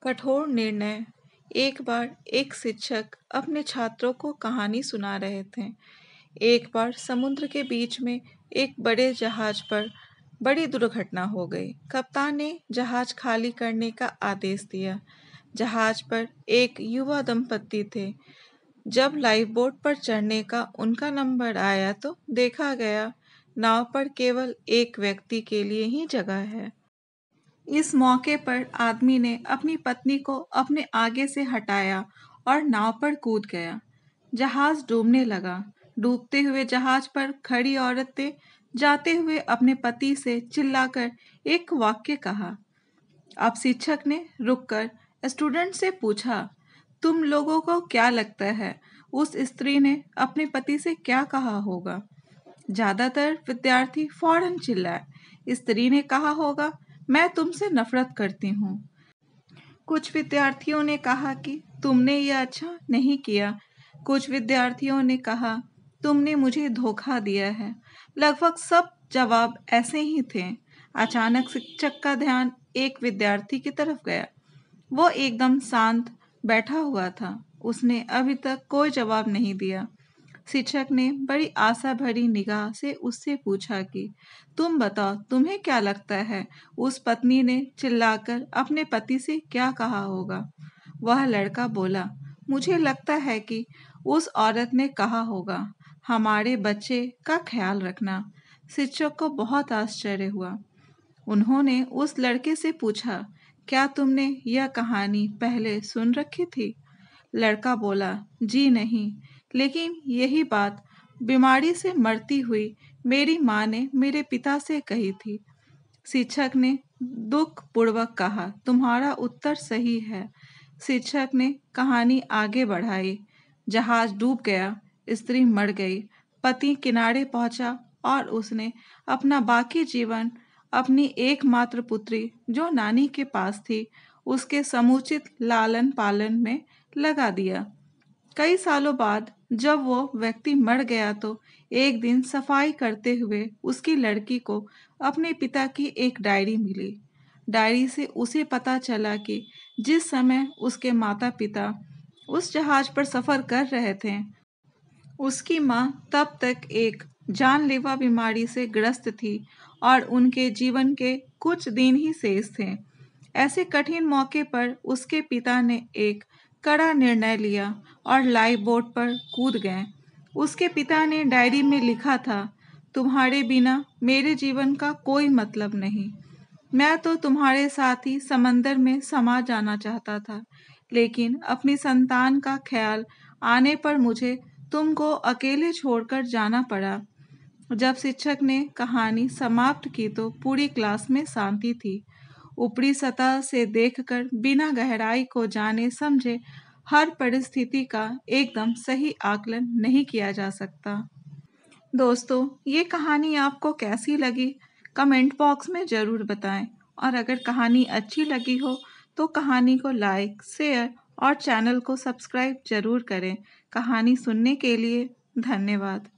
कठोर निर्णय। एक बार एक शिक्षक अपने छात्रों को कहानी सुना रहे थे। एक बार समुद्र के बीच में एक बड़े जहाज पर बड़ी दुर्घटना हो गई। कप्तान ने जहाज खाली करने का आदेश दिया। जहाज पर एक युवा दंपत्ति थे। जब लाइफ बोट पर चढ़ने का उनका नंबर आया तो देखा गया नाव पर केवल एक व्यक्ति के लिए ही जगह है। इस मौके पर आदमी ने अपनी पत्नी को अपने आगे से हटाया और नाव पर कूद गया। जहाज डूबने लगा। डूबते हुए जहाज पर खड़ी औरतें जाते हुए अपने पति से चिल्लाकर एक वाक्य कहा। अब शिक्षक ने रुककर स्टूडेंट से पूछा, तुम लोगों को क्या लगता है उस स्त्री ने अपने पति से क्या कहा होगा? ज्यादातर विद्यार्थी फौरन चिल्लाए, स्त्री ने कहा होगा, मैं तुमसे नफरत करती हूँ। कुछ विद्यार्थियों ने कहा कि तुमने यह अच्छा नहीं किया। कुछ विद्यार्थियों ने कहा, तुमने मुझे धोखा दिया है। लगभग सब जवाब ऐसे ही थे। अचानक शिक्षक का ध्यान एक विद्यार्थी की तरफ गया। वो एकदम शांत बैठा हुआ था। उसने अभी तक कोई जवाब नहीं दिया। शिक्षक ने बड़ी आशा भरी निगाह से उससे पूछा कि तुम बताओ, तुम्हें क्या लगता है उस पत्नी ने चिल्लाकर अपने पति से क्या कहा होगा? वह लड़का बोला, मुझे लगता है कि उस औरत ने कहा होगा, हमारे बच्चे का ख्याल रखना। शिक्षक को बहुत आश्चर्य हुआ। उन्होंने उस लड़के से पूछा, क्या तुमने यह कहानी पहले सुन रखी थी? लड़का बोला, जी नहीं, लेकिन यही बात बीमारी से मरती हुई मेरी माँ ने मेरे पिता से कही थी। शिक्षक ने दुख पूर्वक कहा, तुम्हारा उत्तर सही है। शिक्षक ने कहानी आगे बढ़ाई। जहाज डूब गया, स्त्री मर गई, पति किनारे पहुंचा और उसने अपना बाकी जीवन अपनी एकमात्र पुत्री जो नानी के पास थी उसके समुचित लालन पालन में लगा दिया। कई सालों बाद जब वो व्यक्ति मर गया तो एक दिन सफाई करते हुए उसकी लड़की को अपने पिता की एक डायरी मिली। डायरी से उसे पता चला कि जिस समय उसके माता पिता उस जहाज पर सफर कर रहे थे, उसकी माँ तब तक एक जानलेवा बीमारी से ग्रस्त थी और उनके जीवन के कुछ दिन ही शेष थे। ऐसे कठिन मौके पर उसके पिता ने एक कड़ा निर्णय लिया और लाइफ बोट पर कूद गए। उसके पिता ने डायरी में लिखा था, तुम्हारे बिना मेरे जीवन का कोई मतलब नहीं। मैं तो तुम्हारे साथ ही समंदर में समा जाना चाहता था, लेकिन अपनी संतान का ख्याल आने पर मुझे तुमको अकेले छोड़कर जाना पड़ा। जब शिक्षक ने कहानी समाप्त की तो पूरी क्लास में शांति थी। ऊपरी सतह से देखकर बिना गहराई को जाने समझे हर परिस्थिति का एकदम सही आकलन नहीं किया जा सकता। दोस्तों, ये कहानी आपको कैसी लगी? कमेंट बॉक्स में ज़रूर बताएं और अगर कहानी अच्छी लगी हो तो कहानी को लाइक, शेयर और चैनल को सब्सक्राइब ज़रूर करें। कहानी सुनने के लिए धन्यवाद।